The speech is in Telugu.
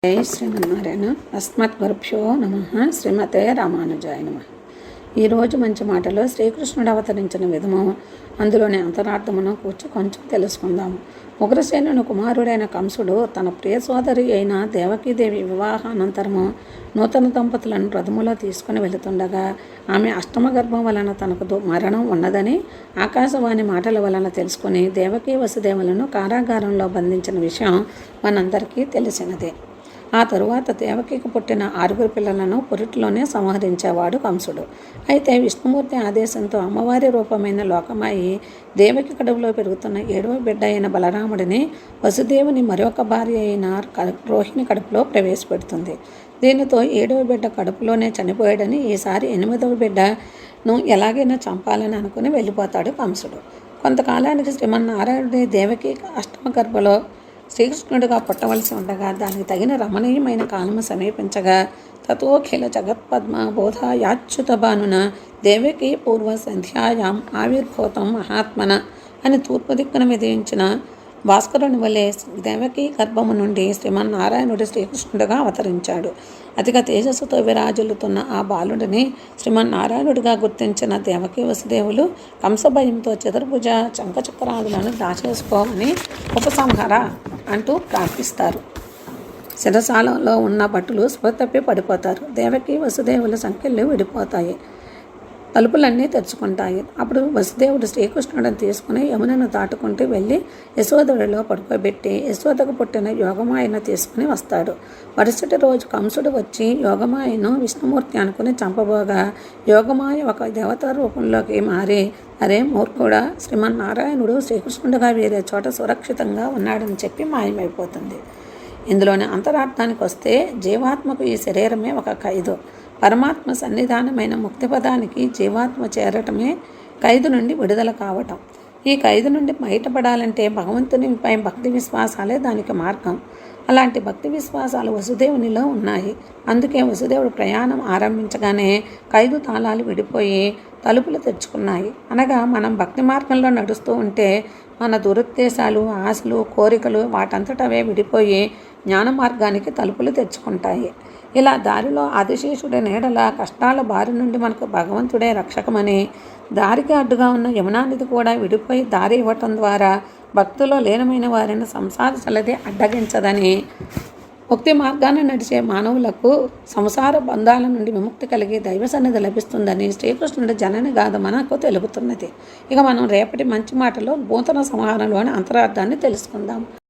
జై శ్రీమన్నారాయణ. అస్మద్గురుభ్యో నమః. శ్రీమతే రామానుజాయ నమః. ఈరోజు మంచి మాటలో శ్రీకృష్ణుడు అవతరించిన విధము, అందులోని అంతరార్థమును కొంచెం తెలుసుకుందాము. ఉగ్రసేనుని కుమారుడైన కంసుడు తన ప్రియ సోదరి అయిన దేవకీదేవి వివాహానంతరము నూతన దంపతులను రథములో తీసుకుని వెళుతుండగా ఆమె అష్టమ గర్భం వలన తనకు మరణం ఉన్నదని ఆకాశవాణి మాటల వలన తెలుసుకుని దేవకీ వసుదేవులను కారాగారంలో బంధించిన విషయం మనందరికీ తెలిసినదే. ఆ తరువాత దేవకికి పుట్టిన 6 పిల్లలను పురిటిలోనే సంహరించేవాడు కంసుడు. అయితే విష్ణుమూర్తి ఆదేశంతో అమ్మవారి రూపమైన లోకమాయి దేవకి కడుపులో పెరుగుతున్న 7వ బిడ్డ అయిన బలరాముడిని వసుదేవుని మరొక భార్య అయిన రోహిణి కడుపులో ప్రవేశపెడుతుంది. దీనితో 7వ బిడ్డ కడుపులోనే చనిపోయాడని ఈసారి 8వ బిడ్డను ఎలాగైనా చంపాలని అనుకుని వెళ్ళిపోతాడు కంసుడు. కొంతకాలానికి శ్రీమన్నారాయణుడి దేవకి అష్టమ గర్భలో శ్రీకృష్ణుడిగా పుట్టవలసి ఉండగా దానికి తగిన రమణీయమైన కాలము సమీపించగా తతోఖిల జగత్పద్మ బోధాయాచ్యుత భానున దేవకి పూర్వ సంధ్యాయాం ఆవిర్భూతం మహాత్మన అని తూర్పు దిక్కున విధించిన భాస్కరుని వలె దేవకీ గర్భము నుండి శ్రీమన్నారాయణుడు శ్రీకృష్ణుడిగా అవతరించాడు. అధిక తేజస్సుతో విరాజులుతున్న ఆ బాలుడిని శ్రీమన్నారాయణుడిగా గుర్తించిన దేవకీ వసుదేవులు కంసభయంతో చతుర్భుజ చంకచక్రాదులను దాచేసుకోమని ఉపసంహార అంటూ ప్రార్థిస్తారు. శిరసాలలో ఉన్న భటులు స్పృహ తప్పి పడిపోతారు. దేవకీ వసుదేవుల సంఖ్యలు విడిపోతాయి, తలుపులన్నీ తెరుచుకుంటాయి. అప్పుడు వసుదేవుడు శ్రీకృష్ణుడిని తీసుకుని యమునను దాటుకుంటూ వెళ్ళి యశోదడిలో పడుకోబెట్టి యశోదకు పుట్టిన యోగమాయను తీసుకుని వస్తాడు. మరుసటి రోజు కంసుడు వచ్చి యోగమాయను విష్ణుమూర్తి అనుకుని చంపబోగా యోగమాయ ఒక దేవతా రూపంలోకి మారి, అరే మూర్ఖుడా, శ్రీమన్నారాయణుడు శ్రీకృష్ణుడిగా వేరే చోట సురక్షితంగా ఉన్నాడని చెప్పి మాయమైపోతుంది. ఇందులోని అంతరార్థానికి వస్తే జీవాత్మకు ఈ శరీరమే ఒక ఖైదు. పరమాత్మ సన్నిధానమైన ముక్తిపదానికి జీవాత్మ చేరటమే ఖైదు నుండి విడుదల కావటం. ఈ ఖైదు నుండి బయటపడాలంటే భగవంతునిపై భక్తి విశ్వాసాలే దానికి మార్గం. అలాంటి భక్తి విశ్వాసాలు వసుదేవునిలో ఉన్నాయి. అందుకే వసుదేవుడు ప్రయాణం ఆరంభించగానే ఖైదు తాళాలు విడిపోయి తలుపులు తెరుచుకున్నాయి. అనగా మనం భక్తి మార్గంలో నడుస్తూ ఉంటే మన దురుద్దేశాలు, ఆశలు, కోరికలు వాటంతటవే విడిపోయి జ్ఞాన మార్గానికి తలుపులు తెచ్చుకుంటాయి. ఇలా దారిలో ఆదిశేషుడి నీడల కష్టాల బారి నుండి మనకు భగవంతుడే రక్షకమని, దారికి అడ్డుగా ఉన్న యమునానది కూడా విడిపోయి దారి ఇవ్వటం ద్వారా భక్తిలో లీనమైన వారిని సంసార చలది అడ్డగించదని, ముక్తి మార్గాన్ని నడిచే మానవులకు సంసార బంధాల నుండి విముక్తి కలిగి దైవ సన్నిధి లభిస్తుందని శ్రీకృష్ణుడి జనని గాథ మనకు తెలుపుతున్నది. ఇక మనం రేపటి మంచి మాటలో నూతన సంహారంలోని అంతరార్థాన్ని తెలుసుకుందాం.